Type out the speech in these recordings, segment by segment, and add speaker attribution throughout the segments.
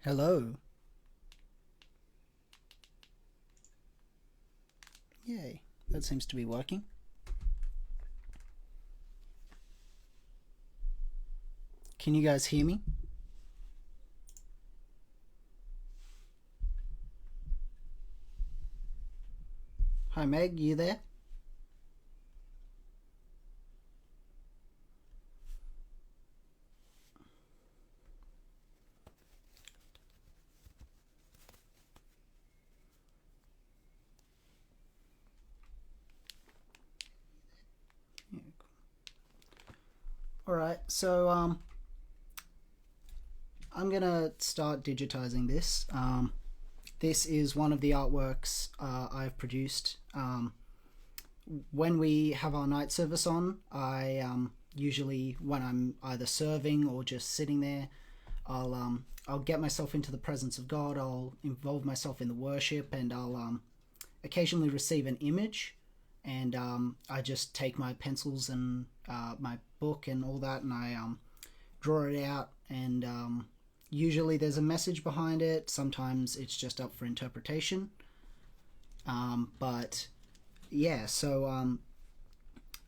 Speaker 1: Hello. Yay. That seems to be working. Can you guys hear me? Hi, Meg. You there? Yeah, cool. All right. I'm gonna start digitizing this. This is one of the artworks I've produced. When we have our night service on, I usually, when I'm either serving or just sitting there, I'll get myself into the presence of God. I'll involve myself in the worship, and I'll occasionally receive an image, and I just take my pencils and my book and all that, and I draw it out, and usually there's a message behind it. Sometimes it's just up for interpretation. But yeah,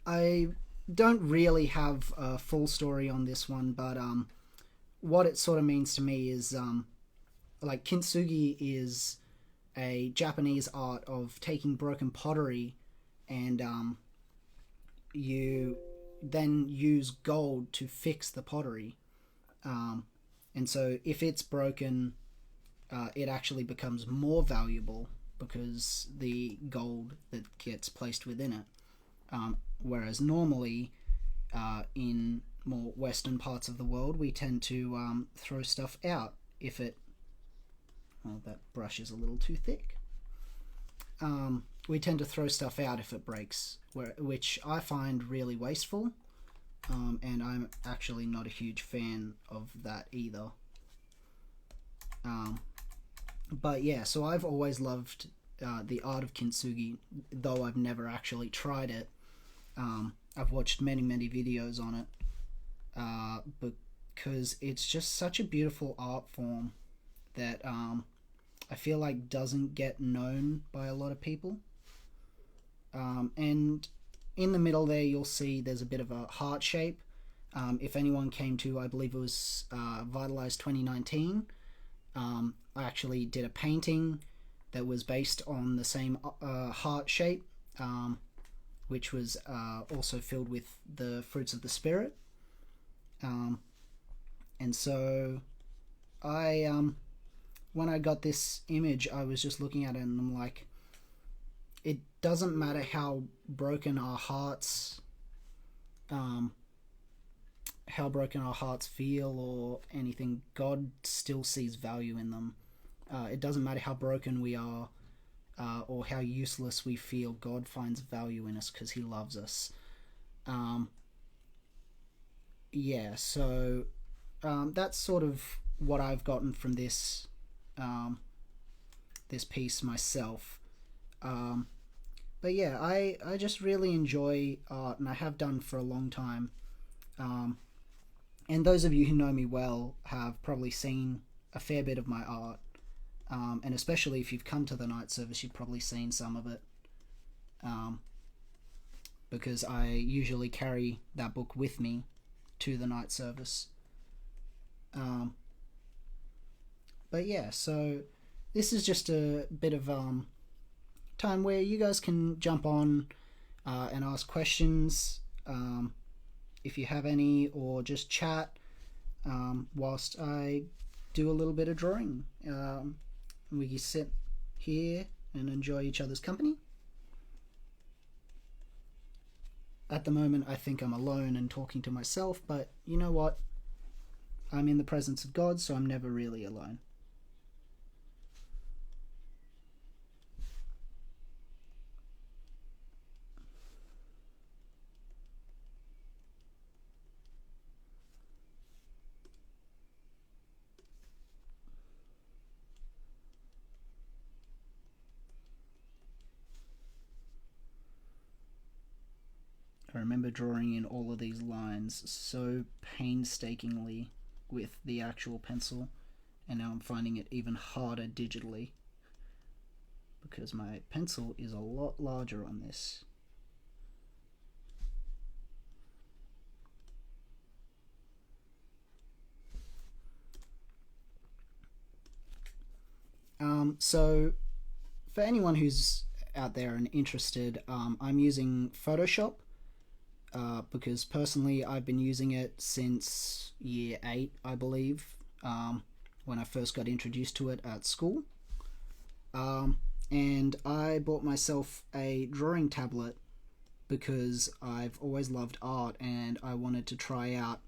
Speaker 1: I don't really have a full story on this one, but what it sort of means to me is like Kintsugi is a Japanese art of taking broken pottery, and you then use gold to fix the pottery. Um, and so if it's broken, it actually becomes more valuable because the gold that gets placed within it. Whereas normally, in more Western parts of the world, we tend to throw stuff out if it. Well, that brush is a little too thick. We tend to throw stuff out if it breaks, which I find really wasteful, and I'm actually not a huge fan of that either. Um, but yeah, so I've always loved the art of Kintsugi, though I've never actually tried it. I've watched many videos on it, because it's just such a beautiful art form that I feel like doesn't get known by a lot of people. And in the middle there, you'll see there's a bit of a heart shape. If anyone came to, I believe it was Vitalize 2019, I actually did a painting that was based on the same heart shape, which was also filled with the fruits of the spirit. Um, and so when I got this image, I was just looking at it and I'm like, it doesn't matter how broken our hearts, um, how broken our hearts feel or anything. God still sees value in them. It doesn't matter how broken we are, or how useless we feel. God finds value in us because He loves us. Um, yeah, so that's sort of what I've gotten from um, this piece myself. Um, but yeah, I just really enjoy art, and I have done for a long time. Um, and those of you who know me well have probably seen a fair bit of my art. And especially if you've come to the night service, you've probably seen some of it. Um, because I usually carry that book with me to the night service. Um, but yeah, so this is just a bit of time where you guys can jump on and ask questions, if you have any, or just chat whilst I do a little bit of drawing. We can sit here and enjoy each other's company. At the moment, I think I'm alone and talking to myself, but you know what? I'm in the presence of God, so I'm never really alone. I remember drawing in all of these lines so painstakingly with the actual pencil, and now I'm finding it even harder digitally because my pencil is a lot larger on this. So for anyone who's out there and interested, I'm using Photoshop because personally I've been using it since year 8, I believe, when I first got introduced to it at school. And I bought myself a drawing tablet because I've always loved art and I wanted to try out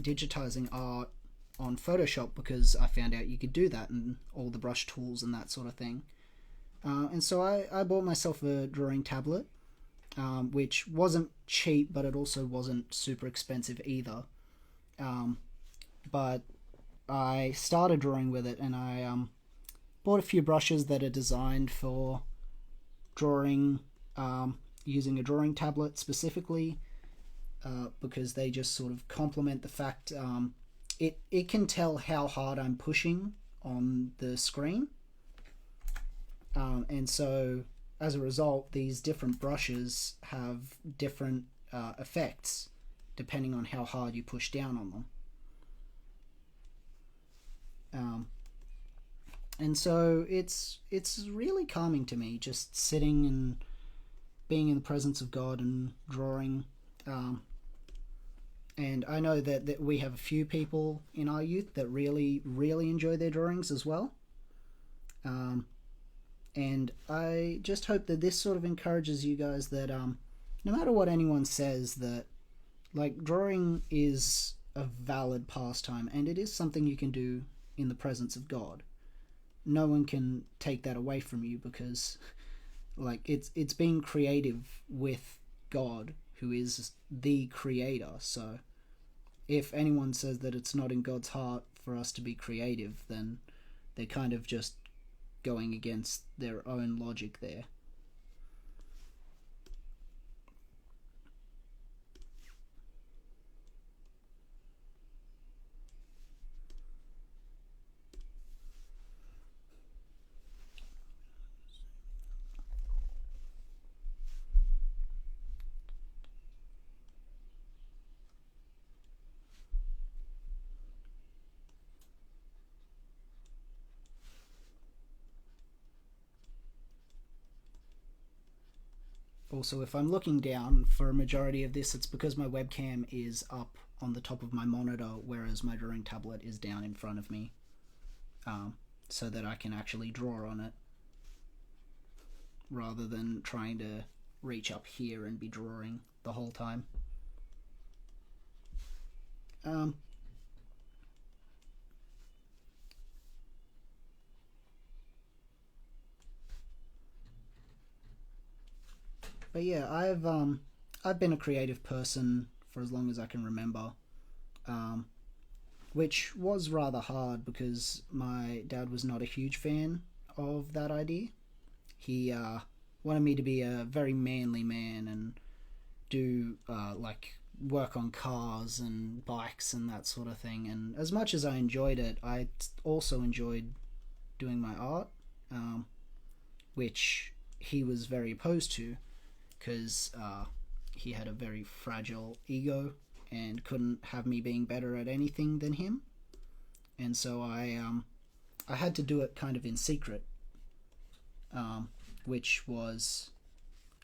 Speaker 1: digitizing art on Photoshop because I found out you could do that and all the brush tools and that sort of thing. And so I bought myself a drawing tablet, which wasn't cheap, but it also wasn't super expensive either. But I started drawing with it, and I bought a few brushes that are designed for drawing, using a drawing tablet specifically, because they just sort of complement the fact it can tell how hard I'm pushing on the screen. And so as a result, these different brushes have different effects depending on how hard you push down on them. And so it's really calming to me, just sitting and being in the presence of God and drawing. And I know that we have a few people in our youth that really, really enjoy their drawings as well. And I just hope that this sort of encourages you guys that no matter what anyone says, that like drawing is a valid pastime and it is something you can do in the presence of God. No one can take that away from you because like it's being creative with God, who is the creator. So if anyone says that it's not in God's heart for us to be creative, then they're kind of just going against their own logic there. Also, if I'm looking down for a majority of this, it's because my webcam is up on the top of my monitor, whereas my drawing tablet is down in front of me, so that I can actually draw on it, rather than trying to reach up here and be drawing the whole time. But yeah, I've been a creative person for as long as I can remember, um, which was rather hard because my dad was not a huge fan of that idea. He wanted me to be a very manly man and do like work on cars and bikes and that sort of thing. And as much as I enjoyed it, I also enjoyed doing my art, which he was very opposed to because he had a very fragile ego and couldn't have me being better at anything than him. And so I had to do it kind of in secret, which was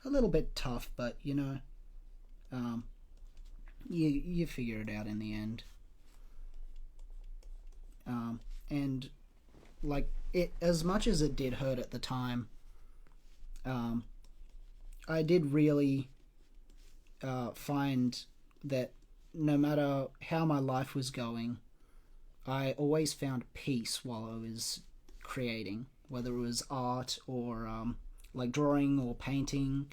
Speaker 1: a little bit tough, but you know, you figure it out in the end. And like it, as much as it did hurt at the time, I did really find that no matter how my life was going, I always found peace while I was creating, whether it was art or like drawing or painting,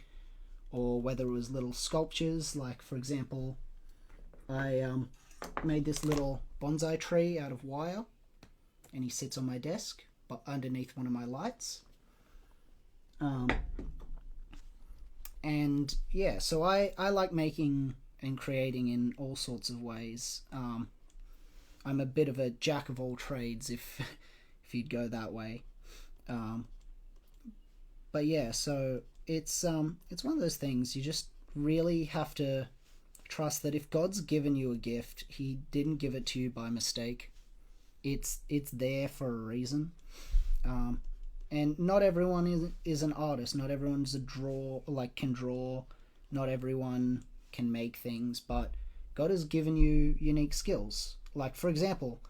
Speaker 1: or whether it was little sculptures. Like, for example, I made this little bonsai tree out of wire, and he sits on my desk, but underneath one of my lights. And yeah, so I like making and creating in all sorts of ways. I'm a bit of a jack of all trades, if if you'd go that way. Um, but yeah, so it's one of those things you just really have to trust that if God's given you a gift, He didn't give it to you by mistake. It's there for a reason. Um, and not everyone is an artist. Not everyone's a draw like can draw. Not everyone can make things, but God has given you unique skills. Like for example,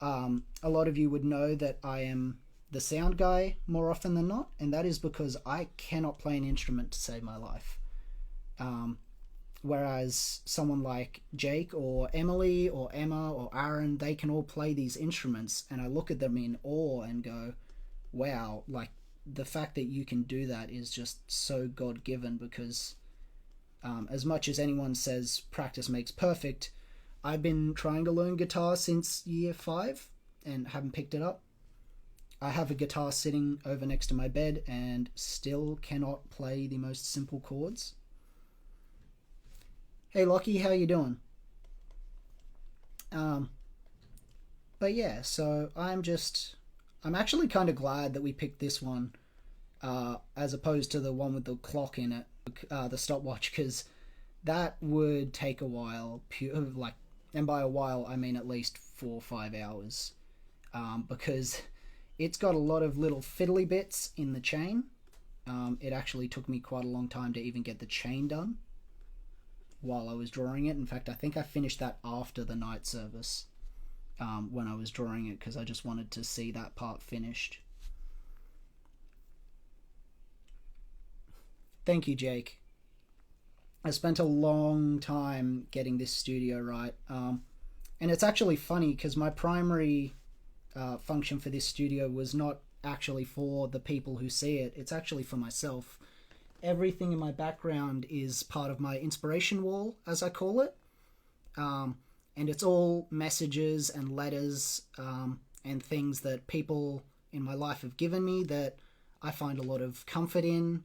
Speaker 1: a lot of you would know that I am the sound guy more often than not, and that is because I cannot play an instrument to save my life. Um, Whereas someone like Jake or Emily or Emma or Aaron, they can all play these instruments, and I look at them in awe and go, wow, like the fact that you can do that is just so God given. Because as much as anyone says practice makes perfect, I've been trying to learn guitar since year 5 and haven't picked it up. I have a guitar sitting over next to my bed and still cannot play the most simple chords. Hey Lockie, how you doing? Um, but yeah, so I'm actually kind of glad that we picked this one as opposed to the one with the clock in it, the stopwatch, because that would take a while. Like, and by a while I mean at least 4 or 5 hours, because it's got a lot of little fiddly bits in the chain. It actually took me quite a long time to even get the chain done while I was drawing it. In fact, I think I finished that after the night service, when I was drawing it, because I just wanted to see that part finished. Thank you, Jake. I spent a long time getting this studio right. And it's actually funny because my primary function for this studio was not actually for the people who see it. It's actually for myself. Everything in my background is part of my inspiration wall, as I call it. And it's all messages and letters, and things that people in my life have given me that I find a lot of comfort in,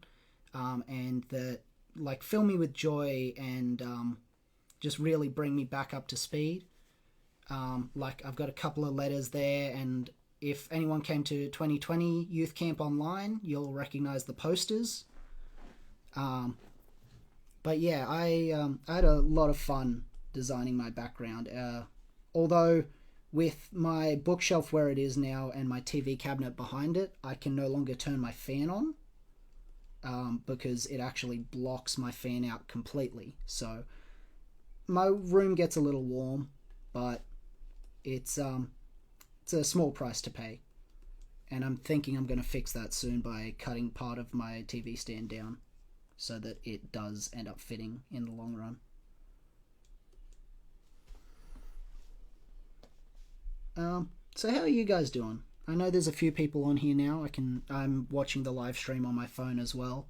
Speaker 1: and that like fill me with joy and just really bring me back up to speed. Like I've got a couple of letters there, and if anyone came to 2020 Youth Camp Online, you'll recognize the posters. But yeah, I had a lot of fun designing my background. Although with my bookshelf where it is now and my TV cabinet behind it, I can no longer turn my fan on, because it actually blocks my fan out completely. So my room gets a little warm, but it's a small price to pay. And I'm thinking I'm going to fix that soon by cutting part of my TV stand down so that it does end up fitting in the long run. So how are you guys doing? I know there's a few people on here now. I'm watching the live stream on my phone as well.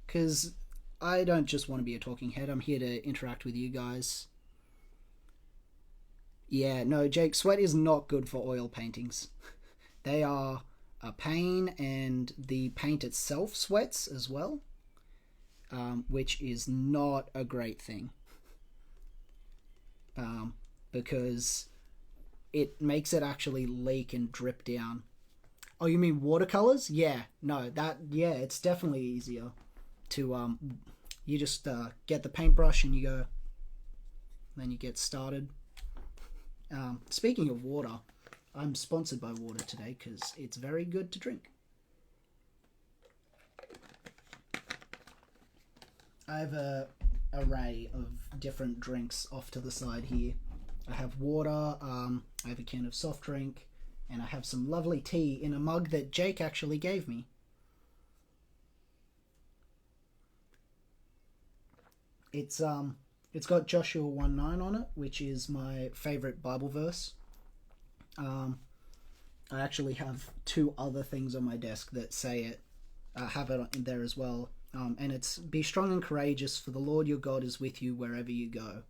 Speaker 1: Because I don't just want to be a talking head. I'm here to interact with you guys. Yeah, no, Jake, sweat is not good for oil paintings. They are a pain, and the paint itself sweats as well, which is not a great thing, because it makes it actually leak and drip down. Oh, you mean watercolors? Yeah, no, it's definitely easier to, you just get the paintbrush and you go, then you get started. Speaking of water, I'm sponsored by water today because it's very good to drink. I have a array of different drinks off to the side here. I have water, I have a can of soft drink, and I have some lovely tea in a mug that Jake actually gave me. It's got Joshua 1:9 on it, which is my favorite Bible verse. I actually have 2 other things on my desk that say it, have it in there as well. And it's, be strong and courageous, for the Lord your God is with you wherever you go.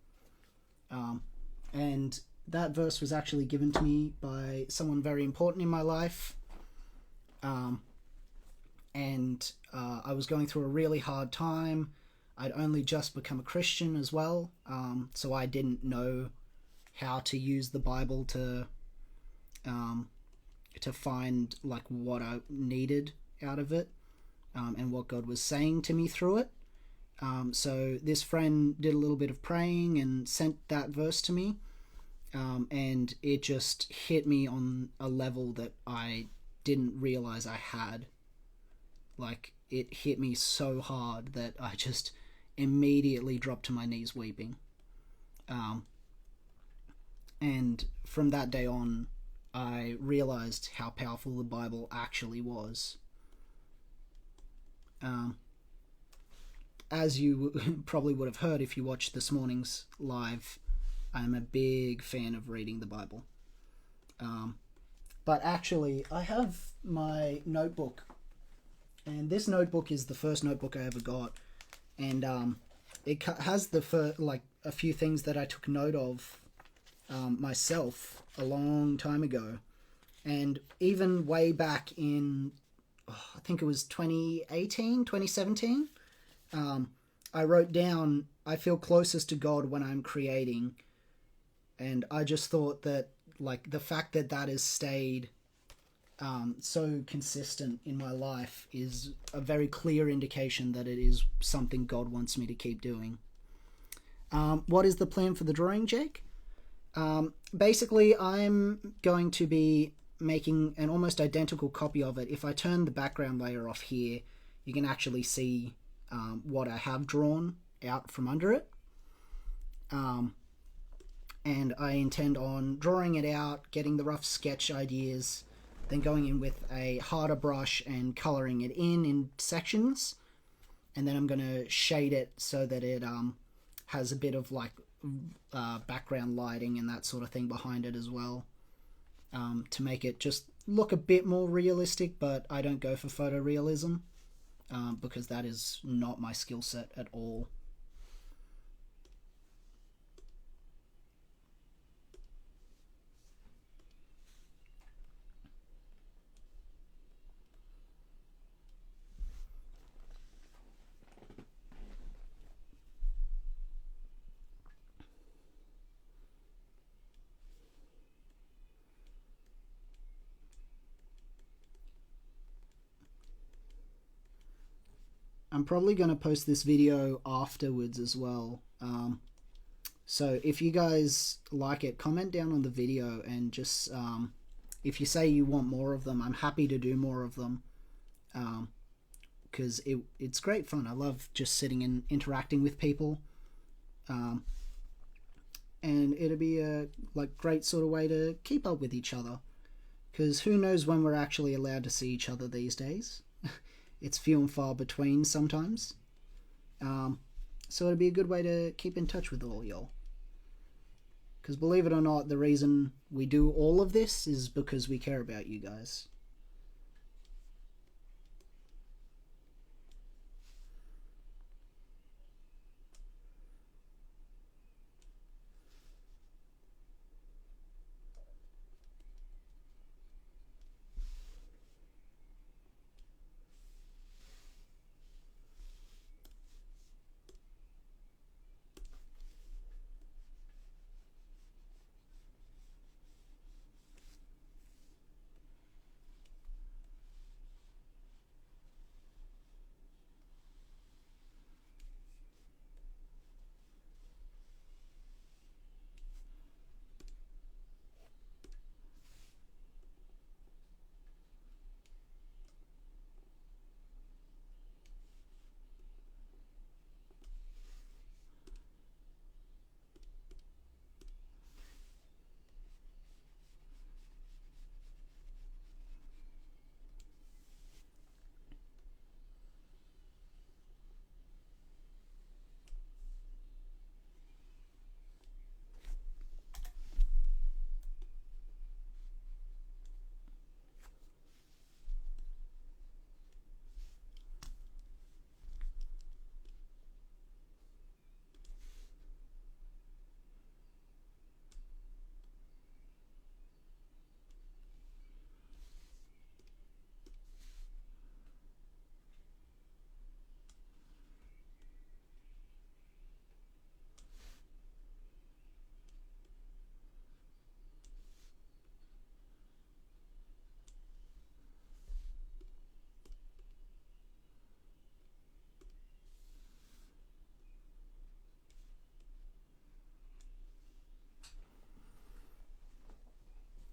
Speaker 1: And that verse was actually given to me by someone very important in my life. And I was going through a really hard time. I'd only just become a Christian as well, so I didn't know how to use the Bible um, to find like what I needed out of it, and what God was saying to me through it. So this friend did a little bit of praying and sent that verse to me, and it just hit me on a level that I didn't realize I had. Like, it hit me so hard that I just immediately dropped to my knees weeping. Um, and from that day on, I realized how powerful the Bible actually was. Um, as you probably would have heard if you watched this morning's live, I'm a big fan of reading the Bible. But actually, I have my notebook, and this notebook is the first notebook I ever got, and it has like a few things that I took note of myself a long time ago, and even way back in, I think it was 2018, 2017, I wrote down, I feel closest to God when I'm creating. And I just thought that, like, the fact that that has stayed so consistent in my life is a very clear indication that it is something God wants me to keep doing. What is the plan for the drawing, Jake? Basically, I'm going to be making an almost identical copy of it. If I turn the background layer off here, you can actually see what I have drawn out from under it. And I intend on drawing it out, getting the rough sketch ideas, then going in with a harder brush and colouring it in sections. And then I'm going to shade it so that it has a bit of like background lighting and that sort of thing behind it as well, to make it just look a bit more realistic. But I don't go for photorealism because that is not my skill set at all. I'm probably going to post this video afterwards as well. So if you guys like it, comment down on the video, and just if you say you want more of them, I'm happy to do more of them, because it's great fun. I love just sitting and interacting with people, and it'll be a great sort of way to keep up with each other, because who knows when we're actually allowed to see each other these days. It's few and far between sometimes. So it'd be a good way to keep in touch with all y'all. Because believe it or not, the reason we do all of this is because we care about you guys.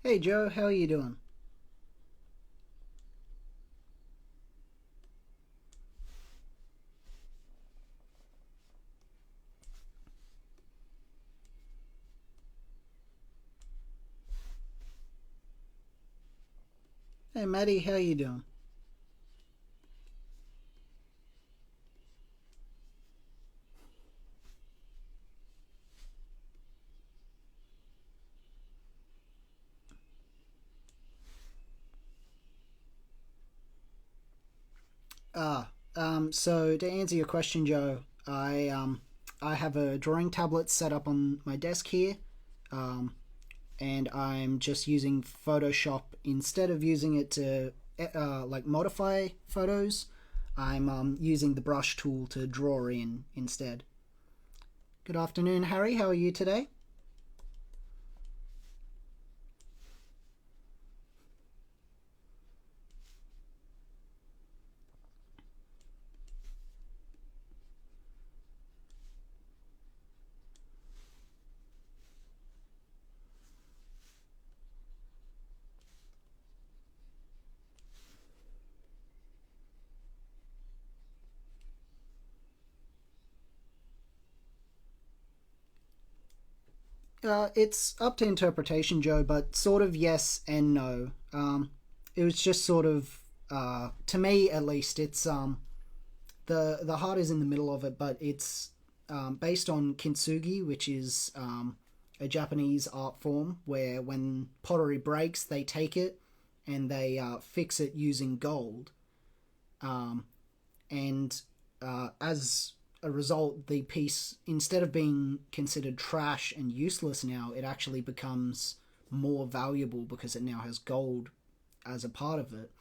Speaker 1: Hey Joe, how are you doing? Hey Maddie, how are you doing? So to answer your question, Joe, I have a drawing tablet set up on my desk here, um, and I'm just using Photoshop instead of using it to like modify photos. I'm using the brush tool to draw in instead. Good afternoon, Harry. How are you today? It's up to interpretation, Joe, but sort of yes and no. It was just sort of, to me at least, it's the heart is in the middle of it, but it's based on Kintsugi, which is a Japanese art form where when pottery breaks, they take it and they fix it using gold. Um, and as a result, the piece, instead of being considered trash and useless now, it actually becomes more valuable because it now has gold as a part of it.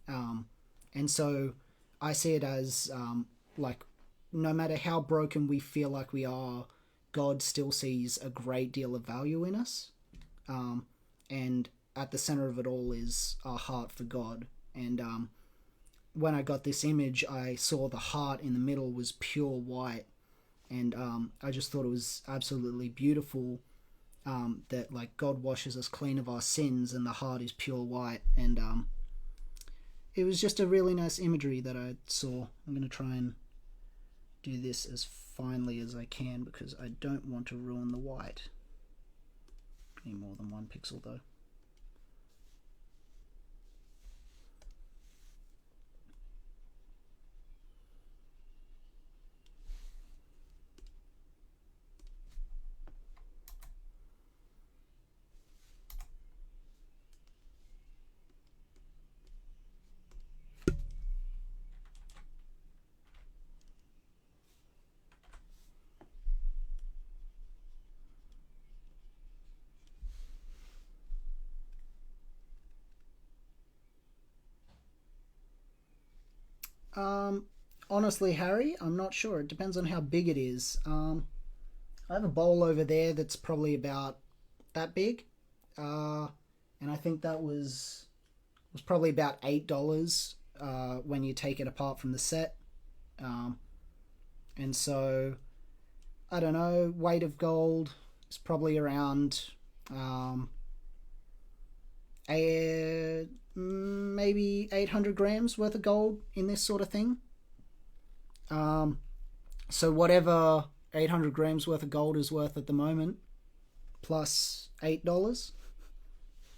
Speaker 1: Um, and so I see it as like no matter how broken we feel like we are, God still sees a great deal of value in us. And at the center of it all is our heart for God. And when I got this image, I saw the heart in the middle was pure white, and I just thought it was absolutely beautiful. That like God washes us clean of our sins, and the heart is pure white, and it was just a really nice imagery that I saw. I'm gonna try and do this as finely as I can because I don't want to ruin the white. Any more than 1 pixel though. Um, Honestly, Harry, I'm not sure. It depends on how big it is. I have a bowl over there that's probably about that big, uh, and I think that was probably about $8 when you take it apart from the set. Um, and so I don't know, weight of gold is probably around um, maybe 800 grams worth of gold in this sort of thing. Um, so whatever 800 grams worth of gold is worth at the moment, plus $8,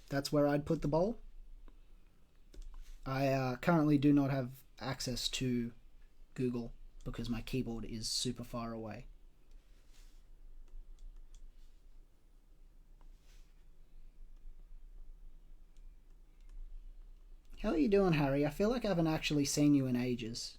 Speaker 1: that's where I'd put the bowl. I currently do not have access to Google because my keyboard is super far away. How are you doing, Harry? I feel like I haven't actually seen you in ages.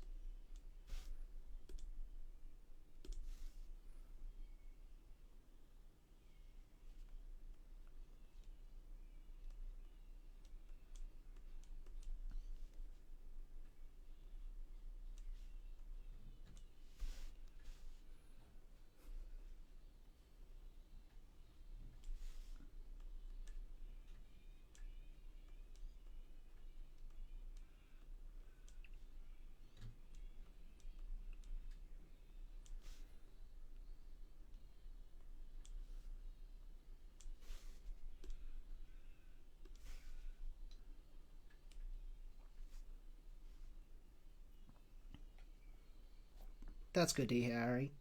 Speaker 1: That's good to hear, Harry.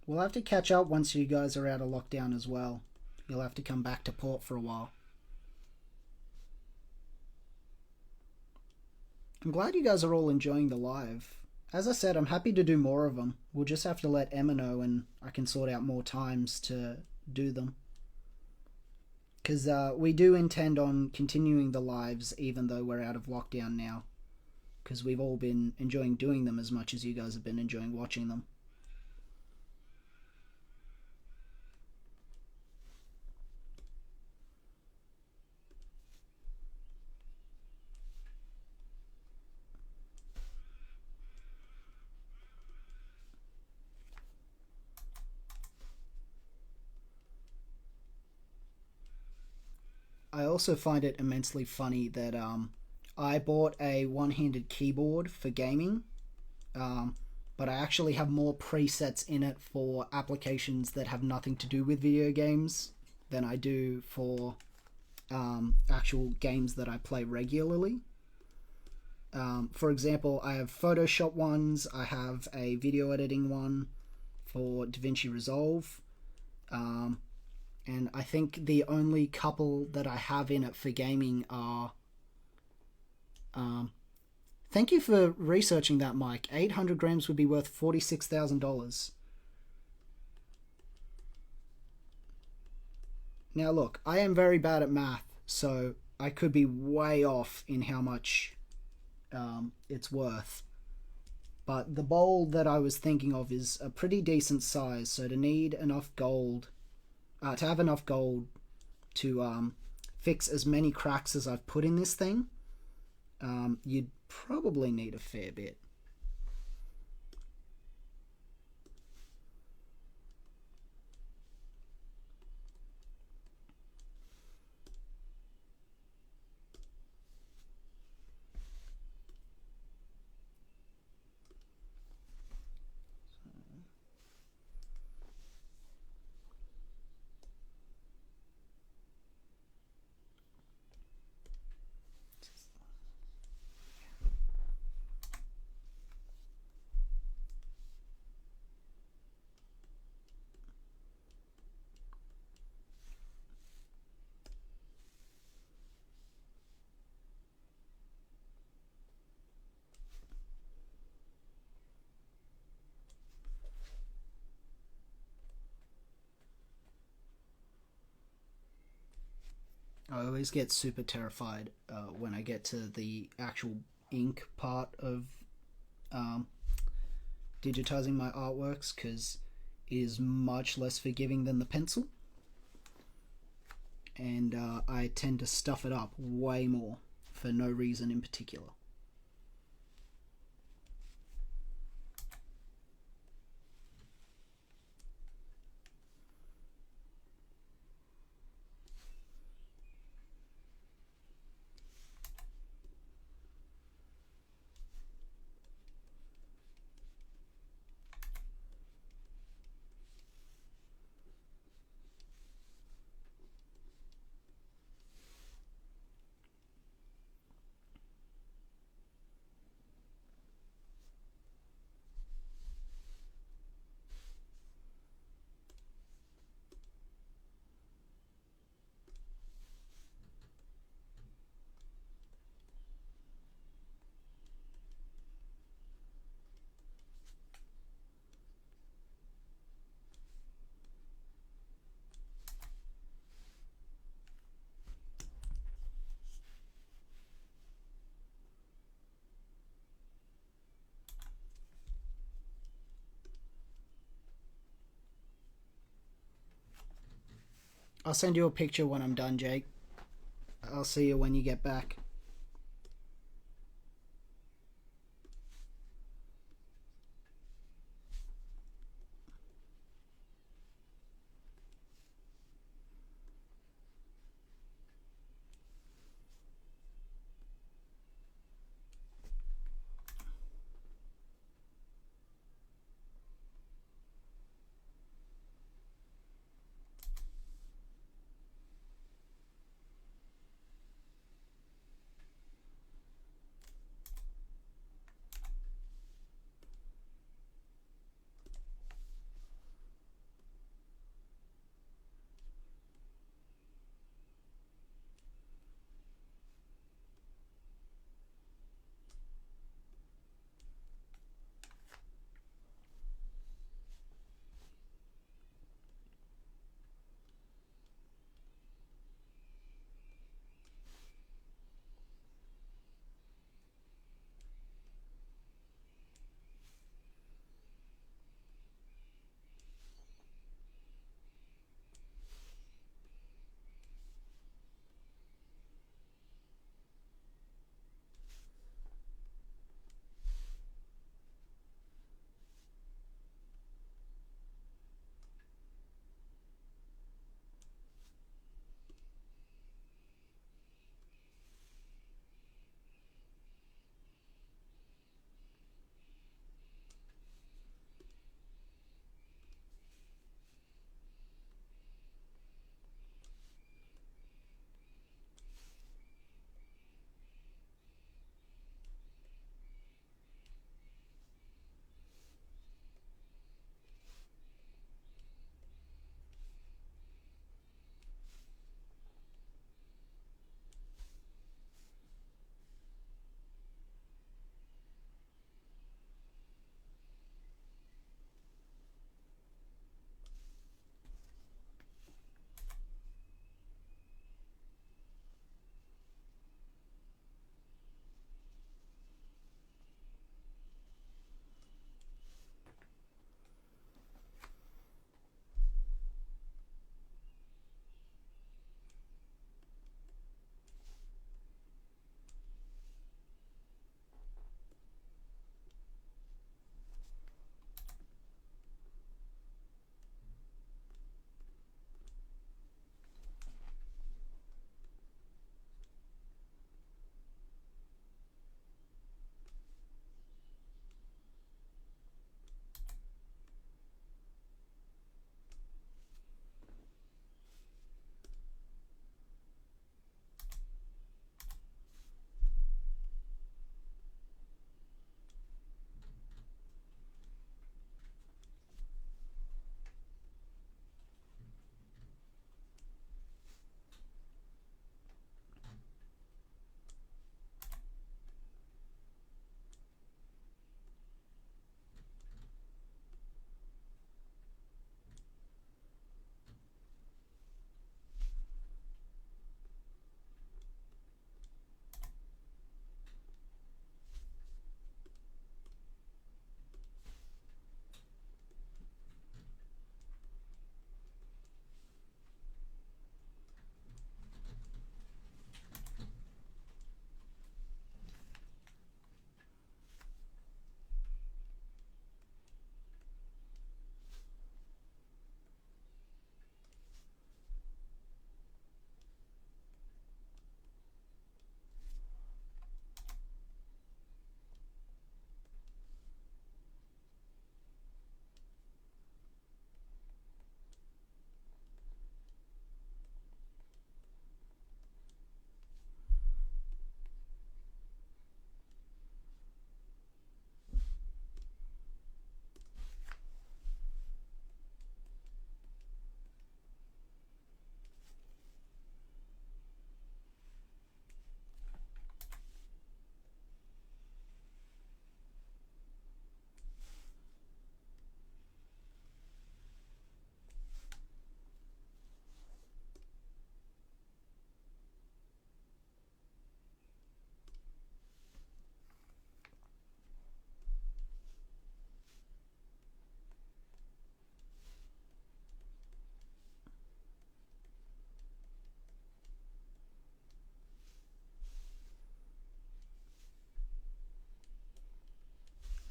Speaker 1: We'll have to catch up once you guys are out of lockdown as well. You'll have to come back to port for a while. I'm glad you guys are all enjoying the live. As I said, I'm happy to do more of them. We'll just have to let Emma know and I can sort out more times to do them. Because we do intend on continuing the lives even though we're out of lockdown now. Because we've all been enjoying doing them as much as you guys have been enjoying watching them. I also find it immensely funny that I bought a one-handed keyboard for gaming, um, but I actually have more presets in it for applications that have nothing to do with video games than I do for actual games that I play regularly. For example, I have Photoshop ones, I have a video editing one for DaVinci Resolve, um, and I think the only couple that I have in it for gaming are. Um, Thank you for researching that, Mike. 800 grams would be worth $46,000. Now, look, I am very bad at math, so I could be way off in how much it's worth. But the bowl that I was thinking of is a pretty decent size, so to need enough gold, to have enough gold to fix as many cracks as I've put in this thing, you'd probably need a fair bit. I always get super terrified when I get to the actual ink part of um, digitizing my artworks because it is much less forgiving than the pencil, and I tend to stuff it up way more for no reason in particular. I'll send you a picture when I'm done, Jake. I'll see you when you get back.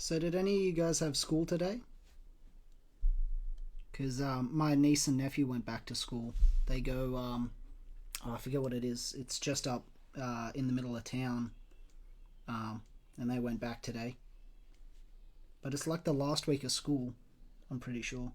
Speaker 1: So, did any of you guys have school today? Because my niece and nephew went back to school. They go, oh, I forget what it is. It's just up in the middle of town, and they went back today. But it's like the last week of school, I'm pretty sure.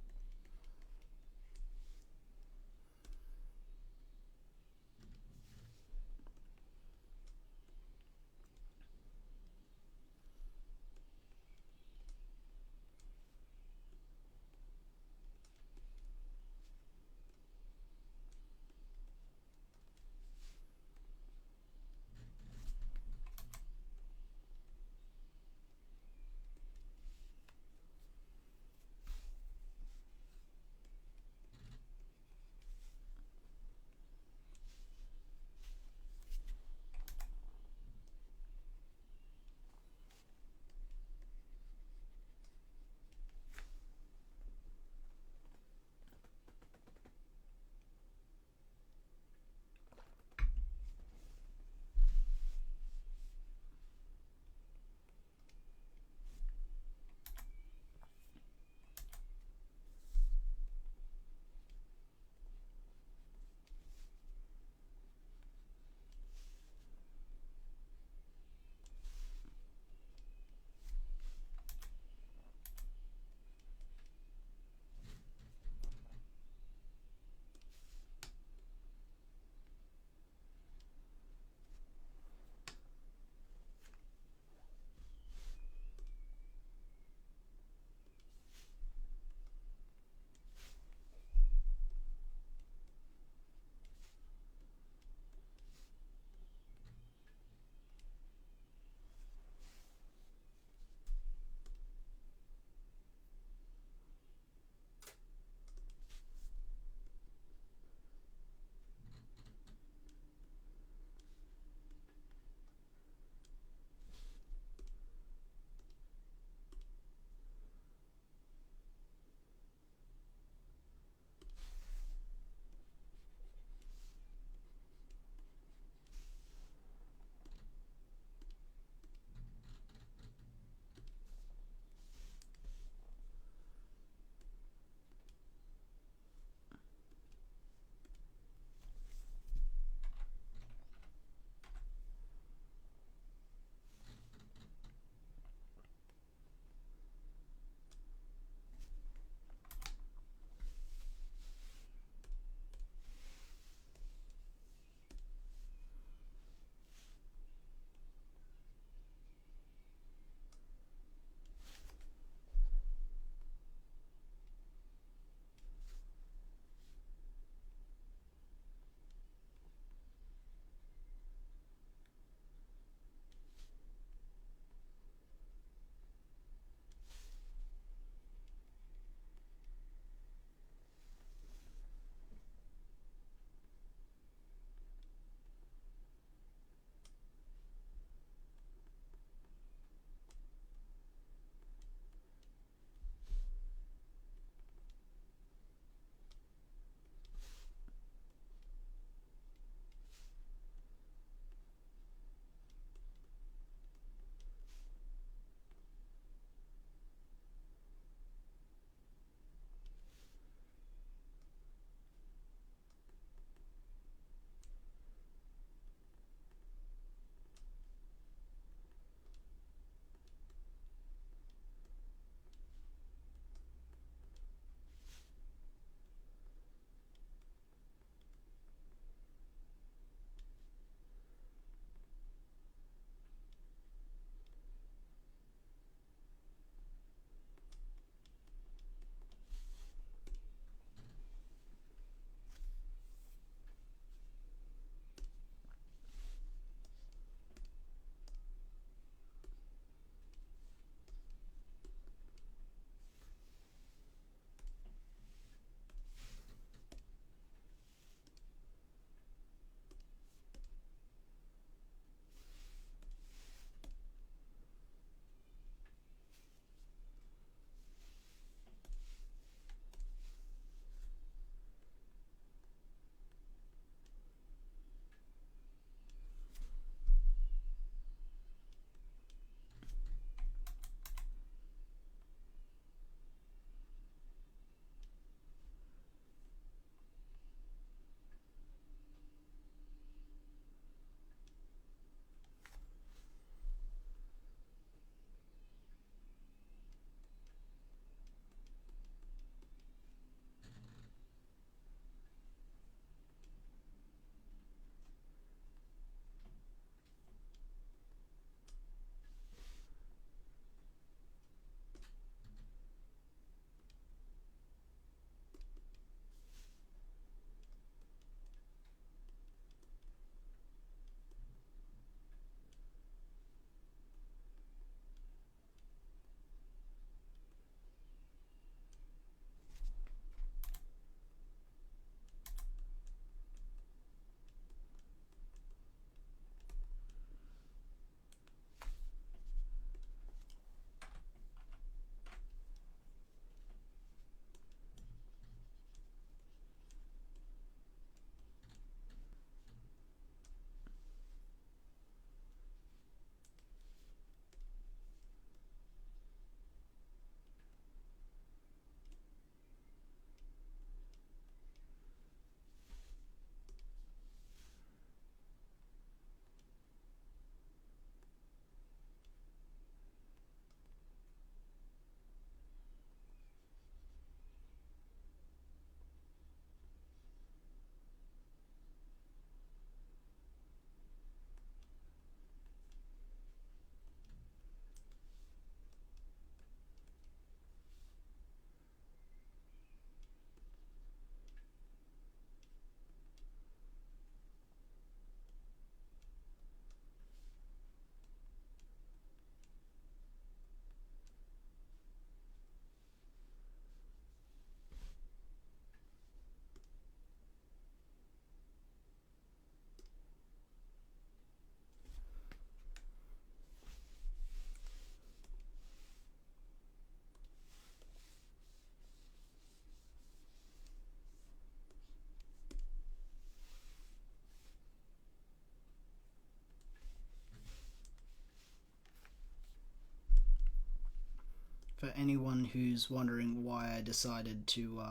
Speaker 1: anyone who's wondering why I decided to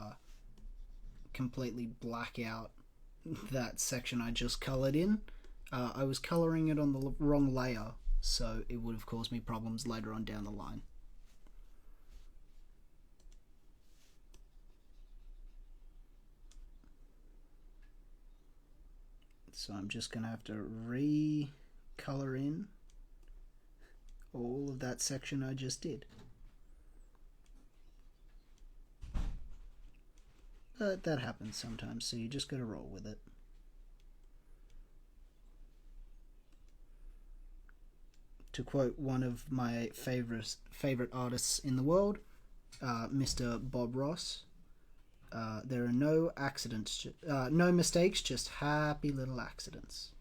Speaker 1: completely black out that section I just coloured in, I was colouring it on the wrong layer, so it would have caused me problems later on down the line. So I'm just going to have to re-colour in all of that section I just did. But that happens sometimes, so you just got to roll with it. To quote one of my favorite artists in the world, Mr. Bob Ross, there are no accidents, no mistakes, just happy little accidents.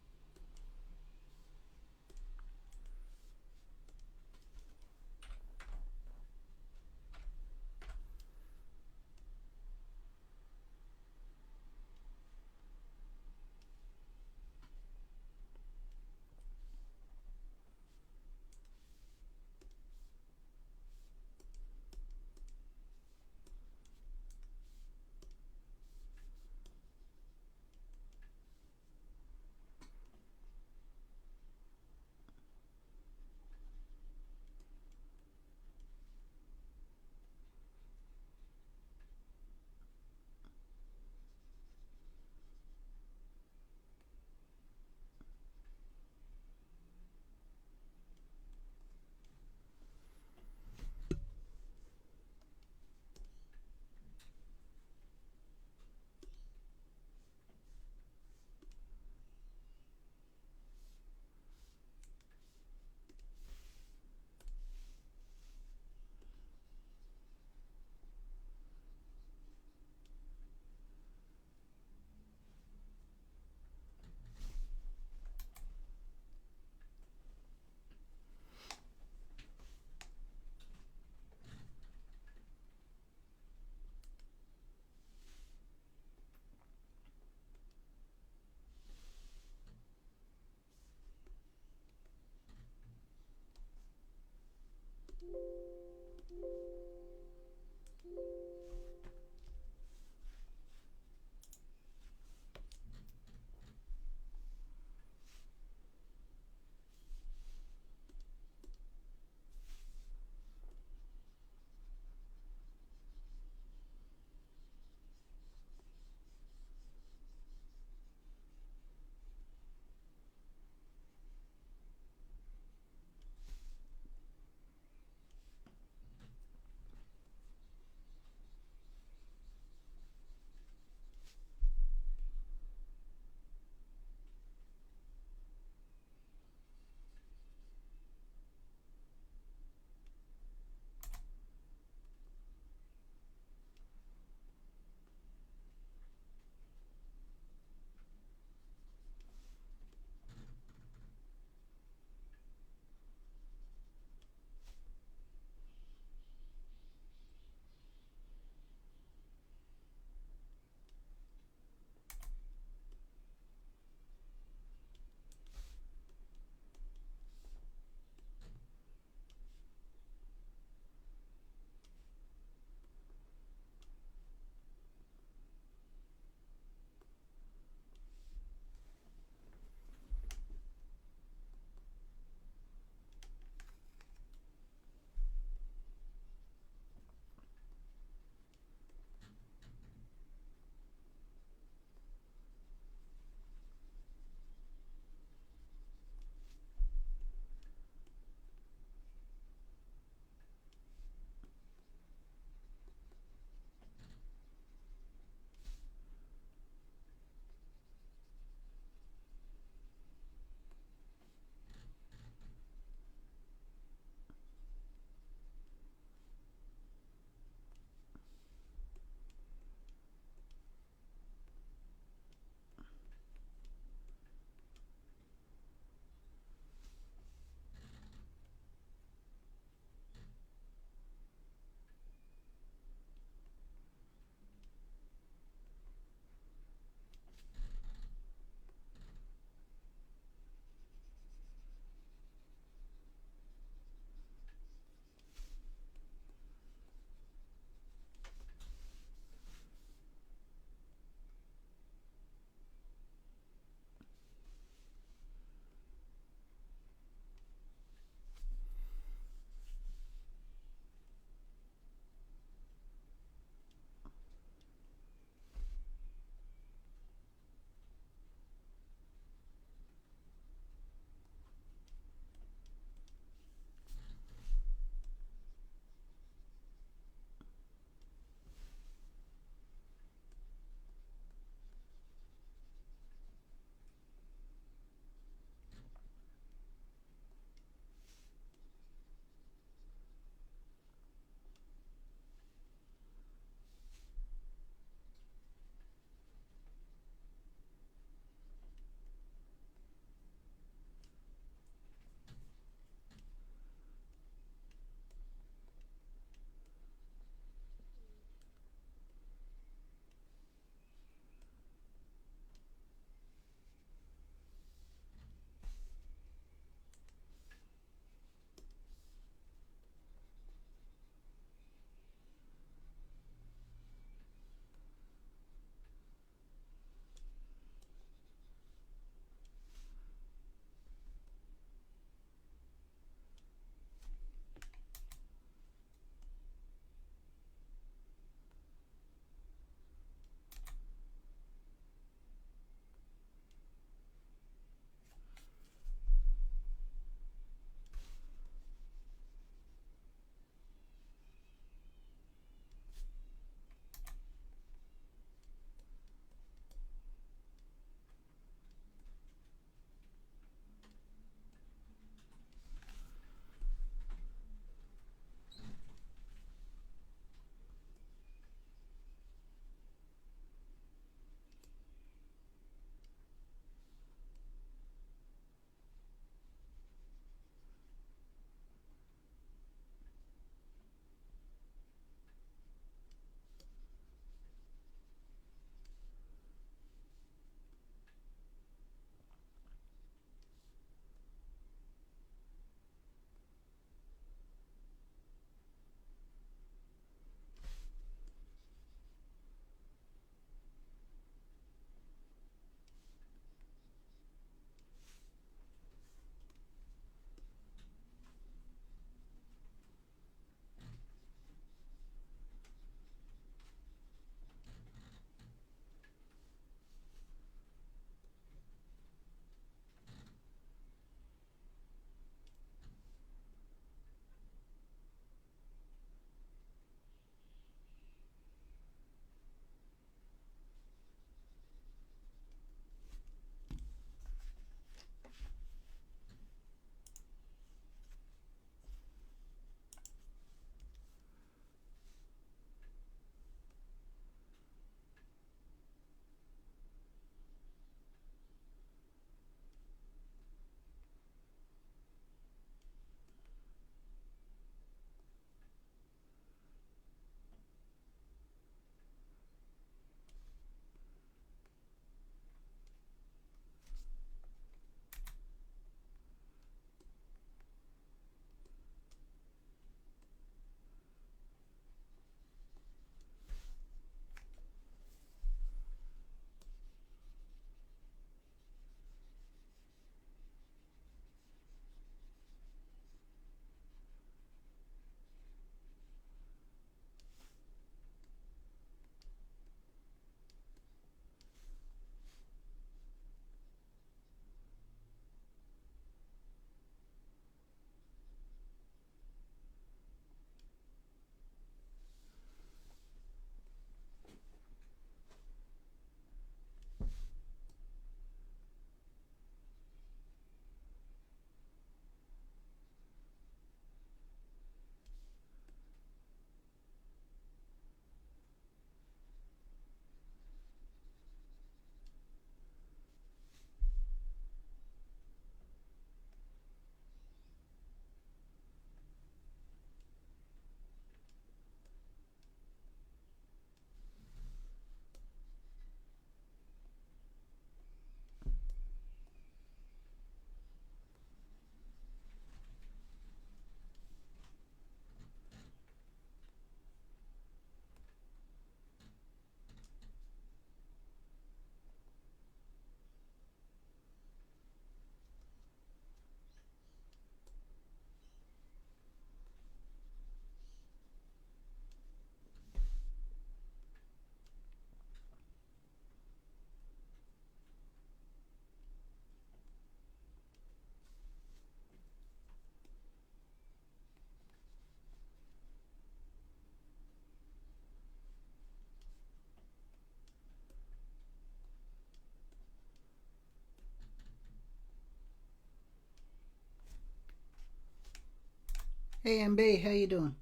Speaker 1: Hey MB, how you doing?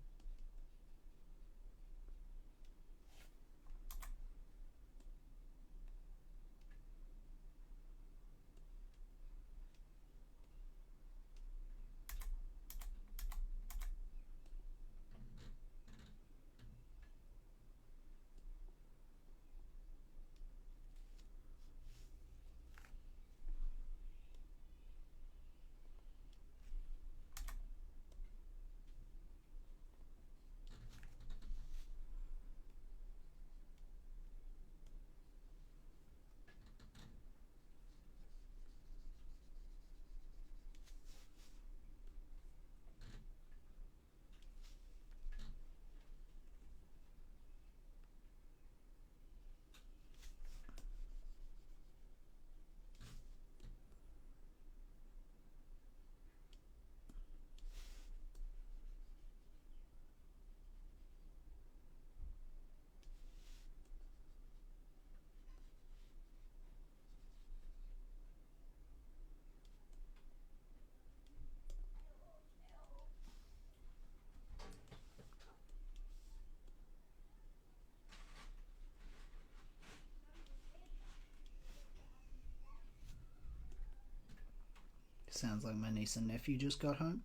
Speaker 1: Sounds like my niece and nephew just got home.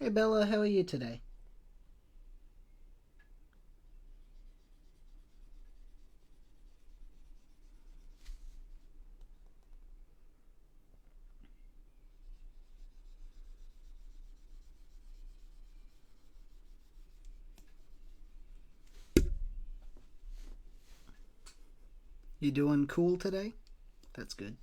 Speaker 1: Hey Bella, how are you today? You doing cool today? That's good.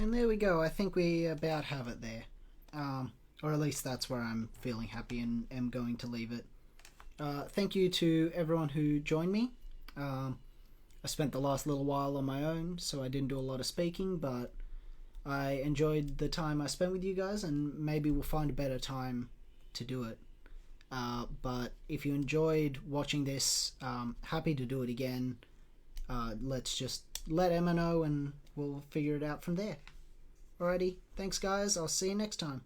Speaker 1: And there we go. I think we about have it there. Or at least that's where I'm feeling happy and am going to leave it. Thank you to everyone who joined me. I spent the last little while on my own, so I didn't do a lot of speaking, but I enjoyed the time I spent with you guys, and maybe we'll find a better time to do it. But if you enjoyed watching this, happy to do it again. Let's just let Emma know and we'll figure it out from there. Alrighty, thanks guys, I'll see you next time.